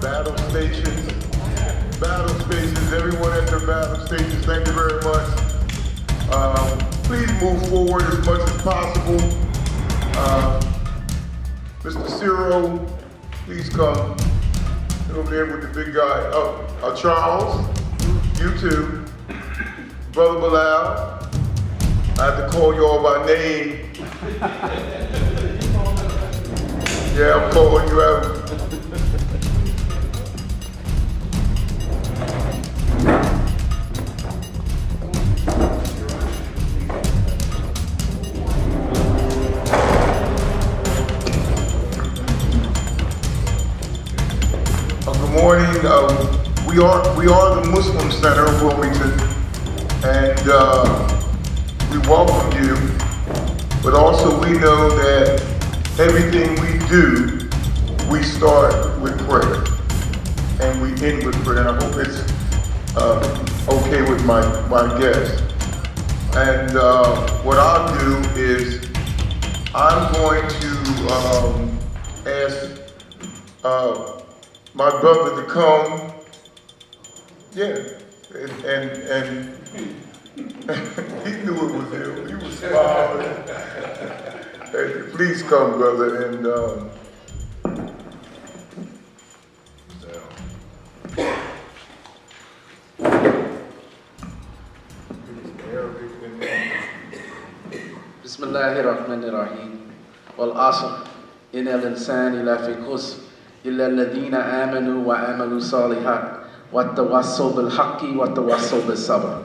Battle stations, everyone at their battle stations, thank you very much. Please move forward as much as possible. Mr. Ciro, please come. Over there with the big guy. Charles, you too. Brother Bilal, I have to call you all by name. Yeah, I'm calling you out. Good morning. We are the Muslim Center of Wilmington, and we welcome you. But also we know that everything we do, we start with prayer, and we end with prayer. And I hope it's okay with my guests. And what I'll do is I'm going to ask my brother to come, and he knew it was him. He was smiling. Hey, please come, brother, and Bismillahirrahmanirrahim. Wal asr. Innal insani lafi khusr. إلا الذين آمنوا وعملوا صالحات وتواصوا بالحق وتواصوا بالصبر.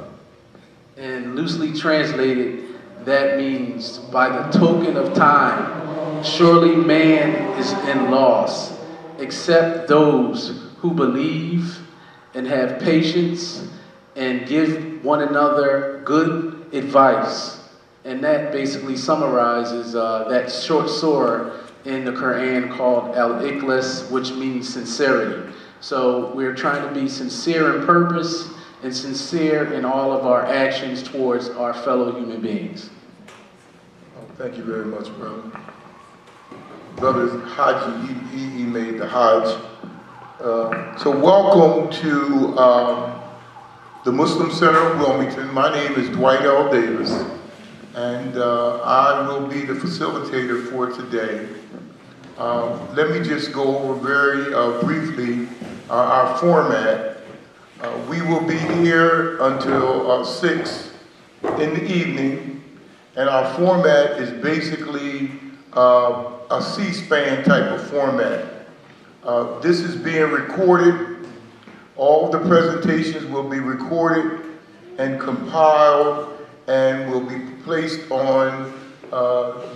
And loosely translated, that means by the token of time, surely man is in loss, except those who believe and have patience and give one another good advice. And that basically summarizes that short surah in the Quran called Al-Ikhlas, which means sincerity. So we're trying to be sincere in purpose and sincere in all of our actions towards our fellow human beings. Thank you very much, brother. Brother Haji, he made the Hajj. So welcome to the Muslim Center of Wilmington. My name is Dwight L. Davis, and I will be the facilitator for today. Let me just go over very briefly our format. We will be here until 6 in the evening, and our format is basically a C-SPAN type of format. This is being recorded. All the presentations will be recorded and compiled and will be placed on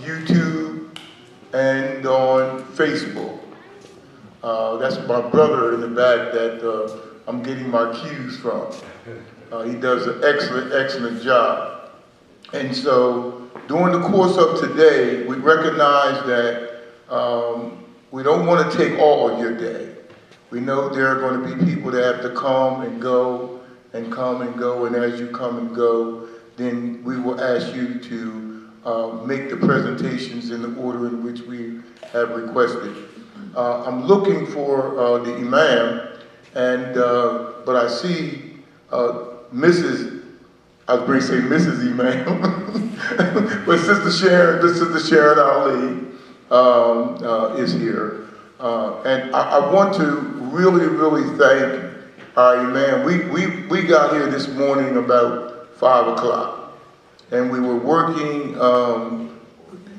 YouTube and on Facebook. That's my brother in the back that I'm getting my cues from. He does an excellent job. And so during the course of today, we recognize that we don't want to take all of your day. We know there are going to be people that have to come and go and come and go, and as you come and go, then we will ask you to make the presentations in the order in which we have requested. I'm looking for the Imam, and but I see Mrs. I was going to say Mrs. Imam, but Sister Sharon Ali is here, and I want to really thank our Imam. We got here this morning about 5 o'clock. And we were working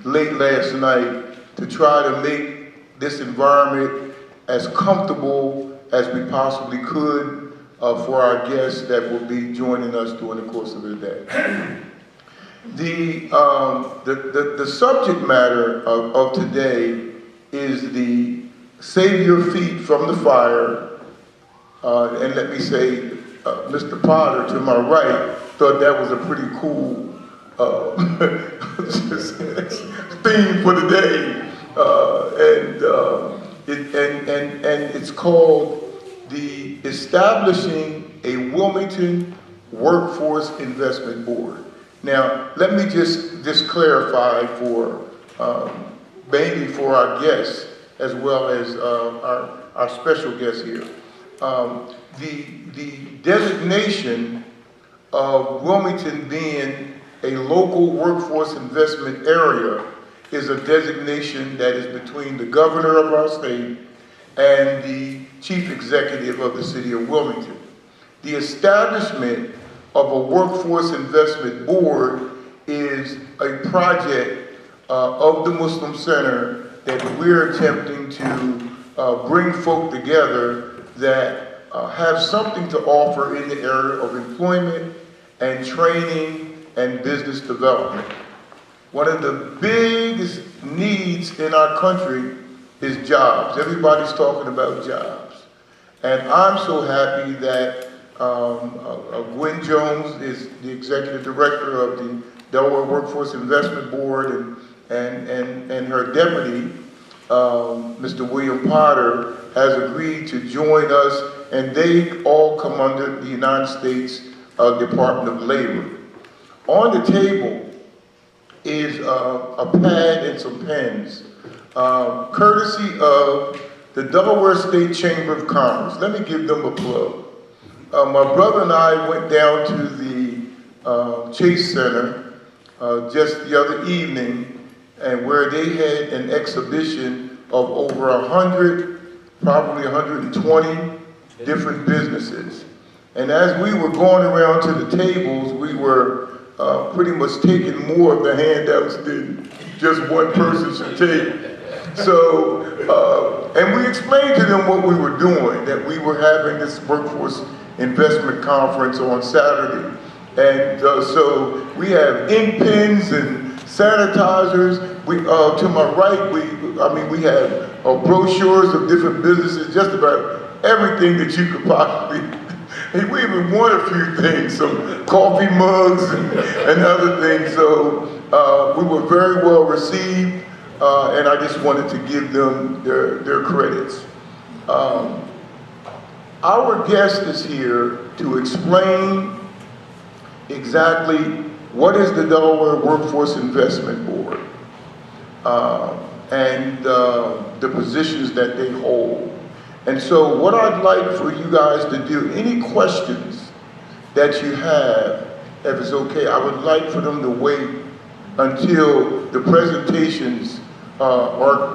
late last night to try to make this environment as comfortable as we possibly could for our guests that will be joining us during the course of the day. The subject matter of today is the Save Your Feet from the Fire. And let me say, Mr. Potter to my right thought that was a pretty cool theme for the day, and it's called the Establishing a Wilmington Workforce Investment Board. Now, let me just clarify for mainly for our guests as well as our special guest here. The designation of Wilmington being a local workforce investment area is a designation that is between the governor of our state and the chief executive of the city of Wilmington. The establishment of a workforce investment board is a project of the Muslim Center that we're attempting to bring folk together that have something to offer in the area of employment and training and business development. One of the biggest needs in our country is jobs. Everybody's talking about jobs. And I'm so happy that Gwen Jones is the executive director of the Delaware Workforce Investment Board, and her deputy, Mr. William Potter, has agreed to join us, and they all come under the United States Department of Labor. On the table is a pad and some pens, courtesy of the Delaware State Chamber of Commerce. Let me give them a plug. My brother and I went down to the Chase Center just the other evening, and where they had an exhibition of over 100, probably 120 different businesses. And as we were going around to the tables, we were pretty much taking more of the handouts than just one person should take. So, and we explained to them what we were doing, that we were having this workforce investment conference on Saturday. And so we have ink pens and sanitizers. To my right, we have brochures of different businesses, just about everything that you could possibly. We even won a few things, some coffee mugs and other things. So we were very well received, and I just wanted to give them their credits. Our guest is here to explain exactly what is the Delaware Workforce Investment Board and the positions that they hold. And so what I'd like for you guys to do, any questions that you have, if it's okay, I would like for them to wait until the presentations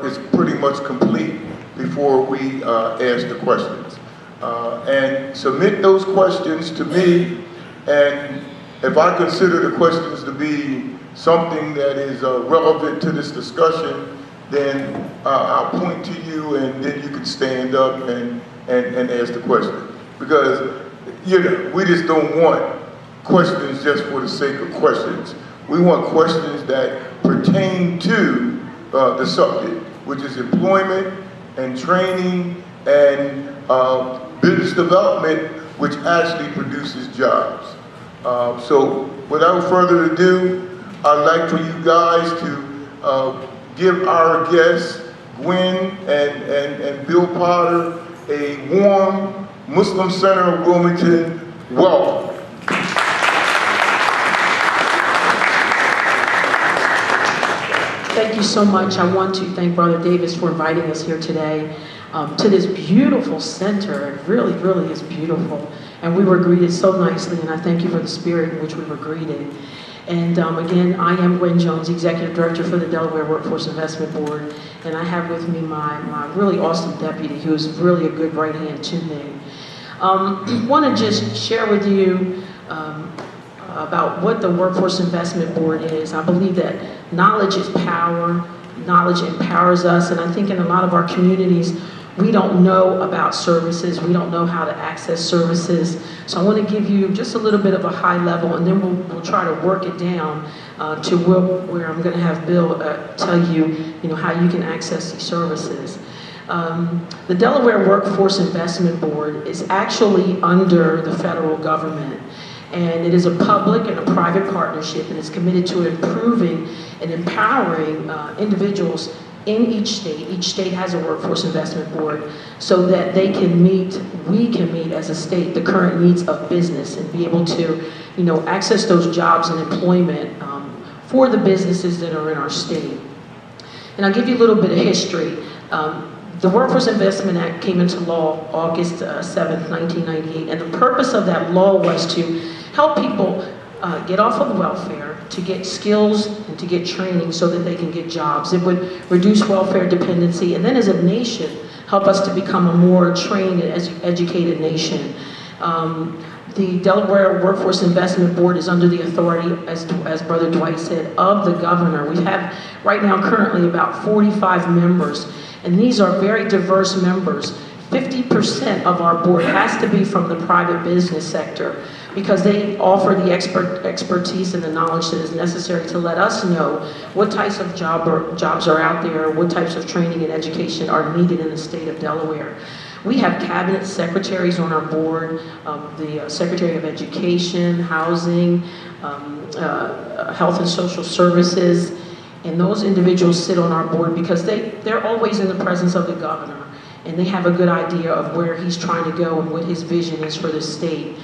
is pretty much complete before we ask the questions. And submit those questions to me, and if I consider the questions to be something that is relevant to this discussion, then I'll point to you, and then you can stand up and ask the question. Because, we just don't want questions just for the sake of questions. We want questions that pertain to the subject, which is employment and training and business development, which actually produces jobs. So without further ado, I'd like for you guys to give our guests, Gwen and Bill Potter, a warm Muslim Center of Wilmington welcome. Thank you so much. I want to thank Brother Davis for inviting us here today to this beautiful center. It really, really is beautiful. And we were greeted so nicely, and I thank you for the spirit in which we were greeted. And again, I am Gwen Jones, Executive Director for the Delaware Workforce Investment Board, and I have with me my really awesome deputy, who is really a good right hand to me. Want to just share with you about what the Workforce Investment Board is. I believe that knowledge is power, knowledge empowers us, and I think in a lot of our communities, we don't know about services, we don't know how to access services. So I want to give you just a little bit of a high level, and then we'll try to work it down to where I'm going to have Bill tell you, how you can access these services. The Delaware Workforce Investment Board is actually under the federal government, and it is a public and a private partnership, and it's committed to improving and empowering individuals in each state. Each state has a workforce investment board so that we can meet as a state the current needs of business and be able to, access those jobs and employment for the businesses that are in our state. And I'll give you a little bit of history. The Workforce Investment Act came into law August 7th, 1998, and the purpose of that law was to help people get off of welfare, to get skills and to get training so that they can get jobs. It would reduce welfare dependency, and then as a nation, help us to become a more trained and educated nation. The Delaware Workforce Investment Board is under the authority, as Brother Dwight said, of the governor. We have right now currently about 45 members, and these are very diverse members. 50% of our board has to be from the private business sector because they offer the expertise and the knowledge that is necessary to let us know what types of jobs are out there, what types of training and education are needed in the state of Delaware. We have cabinet secretaries on our board, the Secretary of Education, Housing, Health and Social Services, and those individuals sit on our board because they're always in the presence of the governor, and they have a good idea of where he's trying to go and what his vision is for the state.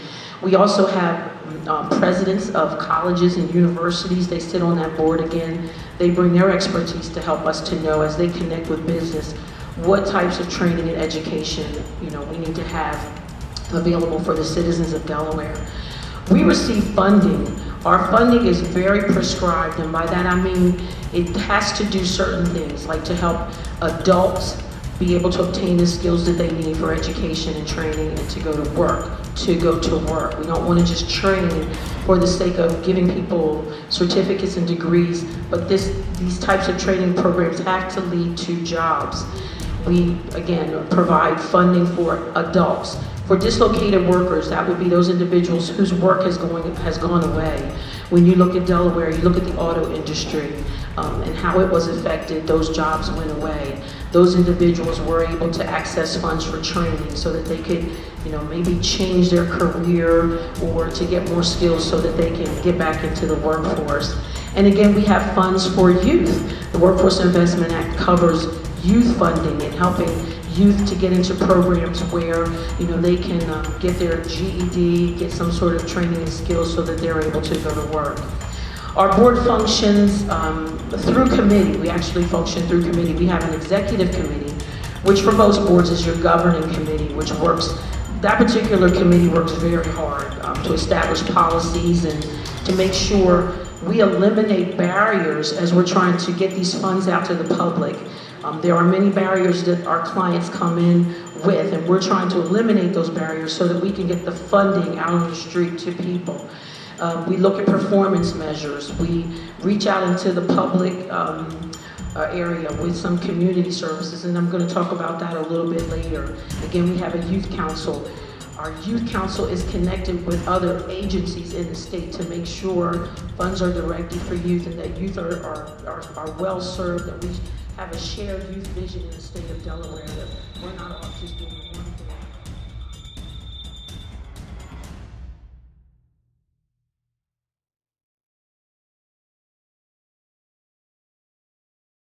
We also have presidents of colleges and universities. They sit on that board again. They bring their expertise to help us to know as they connect with business what types of training and education we need to have available for the citizens of Delaware. We receive funding. Our funding is very prescribed, and by that I mean it has to do certain things, like to help adults be able to obtain the skills that they need for education and training and to go to work. We don't want to just train for the sake of giving people certificates and degrees, but these types of training programs have to lead to jobs. We, again, provide funding for adults. For dislocated workers, that would be those individuals whose work has gone away. When you look at Delaware, you look at the auto industry and how it was affected, those jobs went away. Those individuals were able to access funds for training so that they could, maybe change their career or to get more skills so that they can get back into the workforce. And again, we have funds for youth. The Workforce Investment Act covers youth funding and helping youth to get into programs where they can get their GED, get some sort of training and skills so that they're able to go to work. Our board functions through committee. We actually function through committee. We have an executive committee, which for most boards is your governing committee, which works, that particular committee works very hard to establish policies and to make sure we eliminate barriers as we're trying to get these funds out to the public. There are many barriers that our clients come in with, and we're trying to eliminate those barriers so that we can get the funding out on the street to people. We look at performance measures. We reach out into the public area with some community services, and I'm going to talk about that a little bit later. Again, we have a youth council. Our youth council is connected with other agencies in the state to make sure funds are directed for youth and that youth are well served, that we have a shared youth vision in the state of Delaware, that we're not all just doing